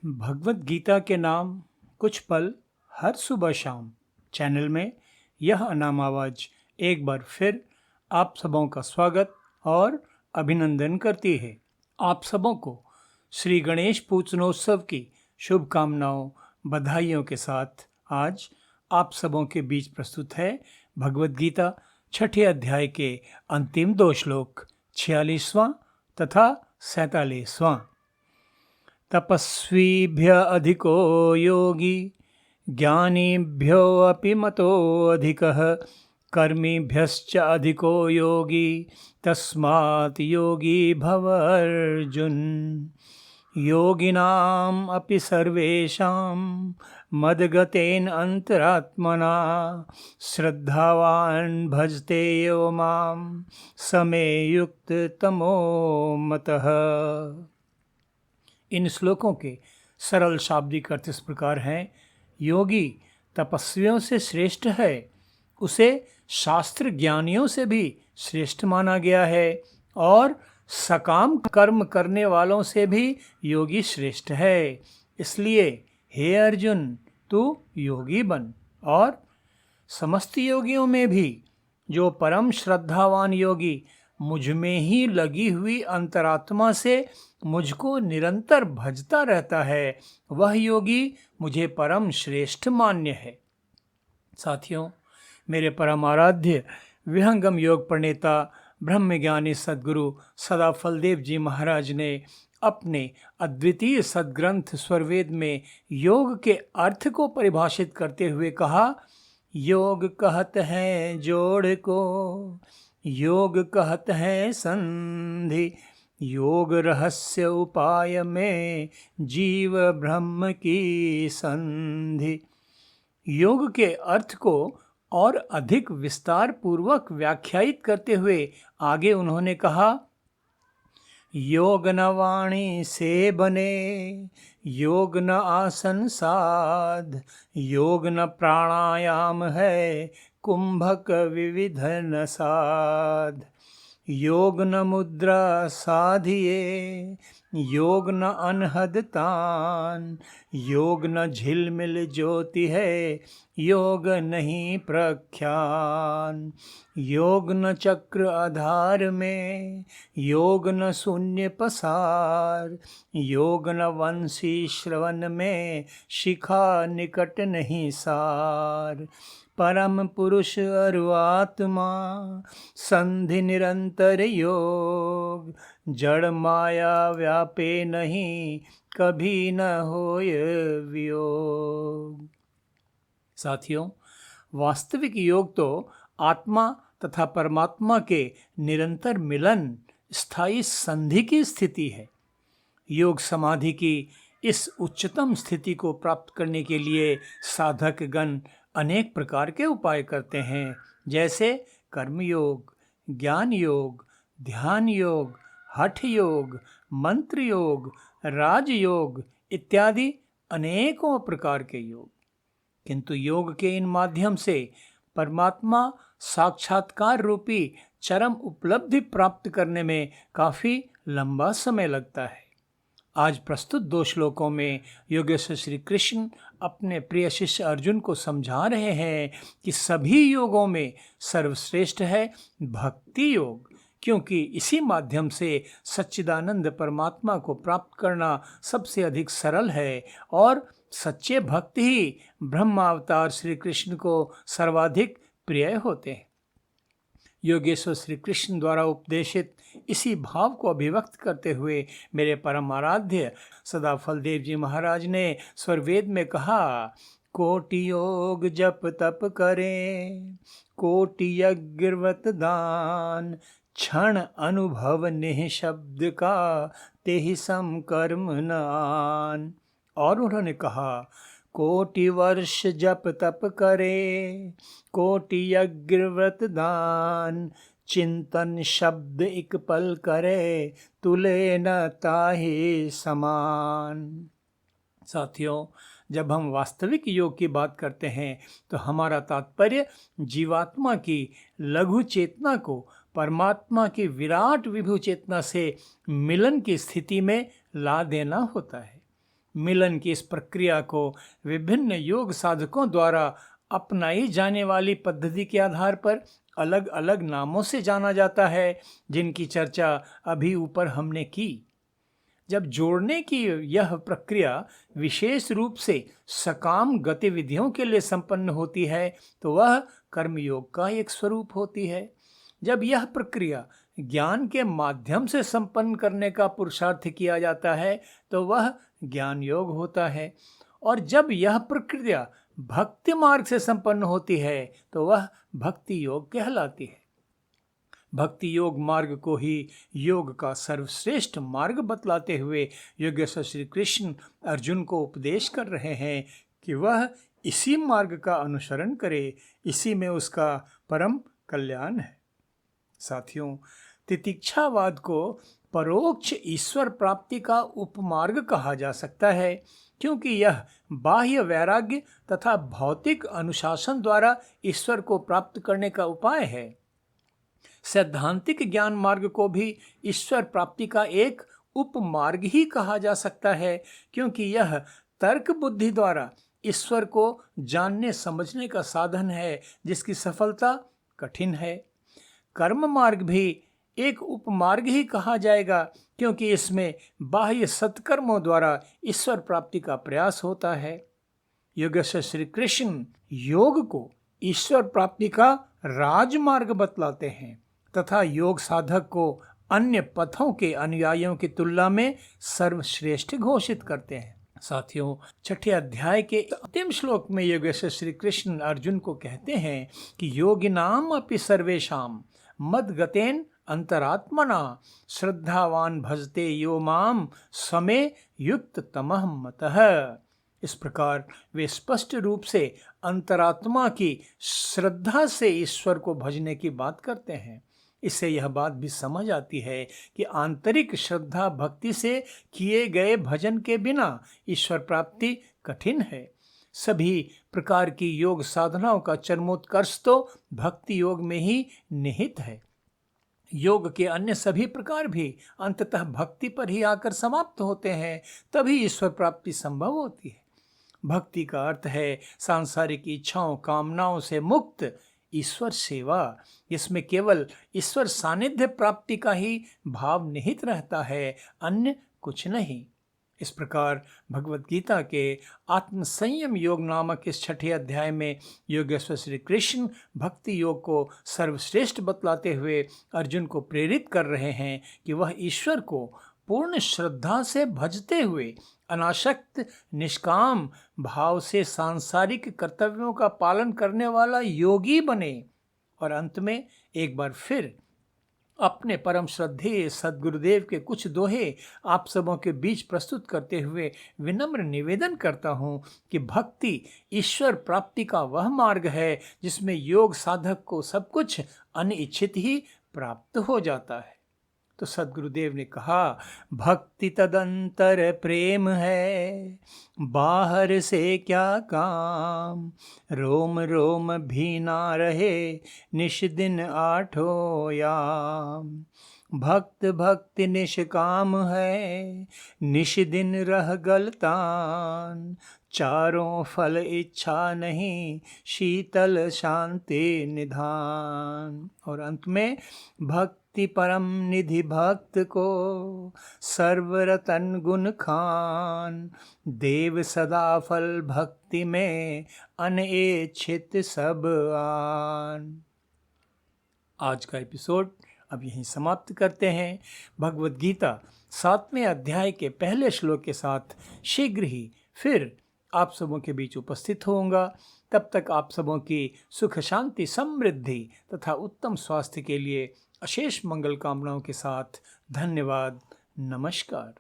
भगवत गीता के नाम कुछ पल हर सुबह शाम चैनल में यह अनाम आवाज एक बार फिर आप सबों का स्वागत और अभिनंदन करती है। आप सबों को श्री गणेश पूजनोत्सव की शुभकामनाओं बधाइयों के साथ आज आप सबों के बीच प्रस्तुत है भगवत गीता छठे अध्याय के अंतिम 2 श्लोक 46वां तथा 47वां। तपस्वीभ्य अधिको योगी ज्ञानीभ्यो अपि मतो अधिकः कर्मीभ्यश्च अधिको योगी तस्मात् योगी भव अर्जुन। योगिनाम् अपि सर्वेषां मद्गतेन अंतरात्मना श्रद्धावान् भजते यो मां समे युक्ततमो मतः। इन श्लोकों के सरल शाब्दिक अर्थ इस प्रकार हैं। योगी तपस्वियों से श्रेष्ठ है, उसे शास्त्र ज्ञानियों से भी श्रेष्ठ माना गया है, और सकाम कर्म करने वालों से भी योगी श्रेष्ठ है। इसलिए हे अर्जुन, तू योगी बन, और समस्त योगियों में भी जो परम श्रद्धावान योगी मुझ में ही लगी हुई अंतरात्मा से मुझको निरंतर भजता रहता है, वह योगी मुझे परम श्रेष्ठ मान्य है। साथियों, मेरे परम आराध्य विहंगम योग प्रणेता ब्रह्मज्ञानी सद्गुरु सदा फलदेव जी महाराज ने अपने अद्वितीय सद्ग्रंथ स्वरवेद में योग के अर्थ को परिभाषित करते हुए कहा, योग कहत है जोड़ को, योग कहत है संधि, योग रहस्य उपाय में जीव ब्रह्म की संधि। योग के अर्थ को और अधिक विस्तार पूर्वक व्याख्यायित करते हुए आगे उन्होंने कहा, योग न वाणी से बने, योग न आसन साध, योग न प्राणायाम है, कुंभक विविध न साध। योग न मुद्रा साधिए, योग न अनहद तान, योग न झिलमिल ज्योति है, योग नहीं प्रख्यान। योग न चक्र आधार में, योग न शून्य पसार, योग न वंशी श्रवण में, शिखा निकट नहीं सार। परम पुरुष अरु आत्मा संधि निरंतर योग, जड़ माया व्यापे नहीं कभी न होय वियोग। साथियों, वास्तविक योग तो आत्मा तथा परमात्मा के निरंतर मिलन, स्थायी संधि की स्थिति है। योग समाधि की इस उच्चतम स्थिति को प्राप्त करने के लिए साधक गण अनेक प्रकार के उपाय करते हैं, जैसे कर्म योग, ज्ञान योग, ध्यान योग, हठ योग, मंत्र योग, राजयोग इत्यादि अनेकों प्रकार के योग। किंतु योग के इन माध्यम से परमात्मा साक्षात्कार रूपी चरम उपलब्धि प्राप्त करने में काफी लंबा समय लगता है। आज प्रस्तुत 2 श्लोकों में योगेश्वर श्री कृष्ण अपने प्रिय शिष्य अर्जुन को समझा रहे हैं कि सभी योगों में सर्वश्रेष्ठ है भक्ति योग, क्योंकि इसी माध्यम से सच्चिदानंद परमात्मा को प्राप्त करना सबसे अधिक सरल है, और सच्चे भक्त ही ब्रह्मावतार श्री कृष्ण को सर्वाधिक प्रिय होते हैं। योगेश्वर श्री कृष्ण द्वारा उपदेशित इसी भाव को अभिव्यक्त करते हुए मेरे परम आराध्य सदा फलदेव जी महाराज ने स्वरवेद में कहा, कोटि योग जप तप करें, कोटि यज्ञ व्रत दान, क्षण अनुभव निःशब्द का तेहि सम कर्म न आन। और उन्होंने कहा, कोटि वर्ष जप तप करे, कोटि यज्ञ व्रत दान, चिंतन शब्द एक पल करे, तुले न ताहि समान। साथियों, जब हम वास्तविक योग की बात करते हैं तो हमारा तात्पर्य जीवात्मा की लघु चेतना को परमात्मा की विराट विभु चेतना से मिलन की स्थिति में ला देना होता है। मिलन की इस प्रक्रिया को विभिन्न योग साधकों द्वारा अपनाई जाने वाली पद्धति के आधार पर अलग अलग नामों से जाना जाता है, जिनकी चर्चा अभी ऊपर हमने की। जब जोड़ने की यह प्रक्रिया विशेष रूप से सकाम गतिविधियों के लिए संपन्न होती है तो वह कर्मयोग का एक स्वरूप होती है। जब यह प्रक्रिया ज्ञान के माध्यम से संपन्न करने का पुरुषार्थ किया जाता है तो वह ज्ञान योग होता है, और जब यह प्रक्रिया भक्ति मार्ग से संपन्न होती है तो वह भक्ति योग कहलाती है। भक्ति योग मार्ग को ही योग का सर्वश्रेष्ठ मार्ग बतलाते हुए योगेश्वर श्री कृष्ण अर्जुन को उपदेश कर रहे हैं कि वह इसी मार्ग का अनुसरण करे, इसी में उसका परम कल्याण है। साथियों, तितिक्षावाद को परोक्ष ईश्वर प्राप्ति का उपमार्ग कहा जा सकता है, क्योंकि यह बाह्य वैराग्य तथा भौतिक अनुशासन द्वारा ईश्वर को प्राप्त करने का उपाय है। सैद्धांतिक ज्ञान मार्ग को भी ईश्वर प्राप्ति का एक उपमार्ग ही कहा जा सकता है, क्योंकि यह तर्क बुद्धि द्वारा ईश्वर को जानने समझने का साधन है, जिसकी सफलता कठिन है। कर्म मार्ग भी एक उपमार्ग ही कहा जाएगा, क्योंकि इसमें बाह्य सत्कर्मों द्वारा ईश्वर प्राप्ति का प्रयास होता है। योगेश्वर श्री कृष्ण योग को ईश्वर प्राप्ति का राजमार्ग बतलाते हैं तथा योग साधक को अन्य पथों के अनुयायियों की तुलना में सर्वश्रेष्ठ घोषित करते हैं। साथियों, छठे अध्याय के अंतिम श्लोक में योगेश्वर श्री कृष्ण अर्जुन को कहते हैं कि योगिनाम अपि सर्वेषाम मद्गतेन अंतरात्मना श्रद्धावान भजते यो माम समे युक्त तमः मतः। इस प्रकार वे स्पष्ट रूप से अंतरात्मा की श्रद्धा से ईश्वर को भजने की बात करते हैं। इससे यह बात भी समझ आती है कि आंतरिक श्रद्धा भक्ति से किए गए भजन के बिना ईश्वर प्राप्ति कठिन है। सभी प्रकार की योग साधनाओं का चरमोत्कर्ष तो भक्ति योग में ही निहित है। योग के अन्य सभी प्रकार भी अंततः भक्ति पर ही आकर समाप्त होते हैं, तभी ईश्वर प्राप्ति संभव होती है। भक्ति का अर्थ है सांसारिक इच्छाओं कामनाओं से मुक्त ईश्वर सेवा, जिसमें केवल ईश्वर सानिध्य प्राप्ति का ही भाव निहित रहता है, अन्य कुछ नहीं। इस प्रकार भगवत गीता के आत्म संयम योग नामक इस छठे अध्याय में योगेश्वर श्री कृष्ण भक्ति योग को सर्वश्रेष्ठ बतलाते हुए अर्जुन को प्रेरित कर रहे हैं कि वह ईश्वर को पूर्ण श्रद्धा से भजते हुए अनासक्त निष्काम भाव से सांसारिक कर्तव्यों का पालन करने वाला योगी बने, और अंत में एक बार फिर अपने परम श्रद्धेय सद्गुरुदेव के कुछ दोहे आप सबों के बीच प्रस्तुत करते हुए विनम्र निवेदन करता हूँ कि भक्ति ईश्वर प्राप्ति का वह मार्ग है जिसमें योग साधक को सब कुछ अनिच्छित ही प्राप्त हो जाता है। तो सद्गुरुदेव ने कहा, भक्ति तदंतर प्रेम है, बाहर से क्या काम, रोम रोम भी ना रहे निश दिन आठों याम। भक्त भक्ति निष्काम है, निश दिन रह गलतान, चारों फल इच्छा नहीं, शीतल शांति निधान। और अंत में भक्ति परम निधि भक्त को सर्वरतन गुण खान, देव सदा फल भक्ति में अनइच्छित सब आन। आज का एपिसोड अब यहीं समाप्त करते हैं। भगवत गीता 7वें अध्याय के पहले श्लोक के साथ शीघ्र ही फिर आप सबों के बीच उपस्थित होऊंगा। तब तक आप सबों की सुख शांति समृद्धि तथा उत्तम स्वास्थ्य के लिए अशेष मंगल कामनाओं के साथ धन्यवाद। नमस्कार।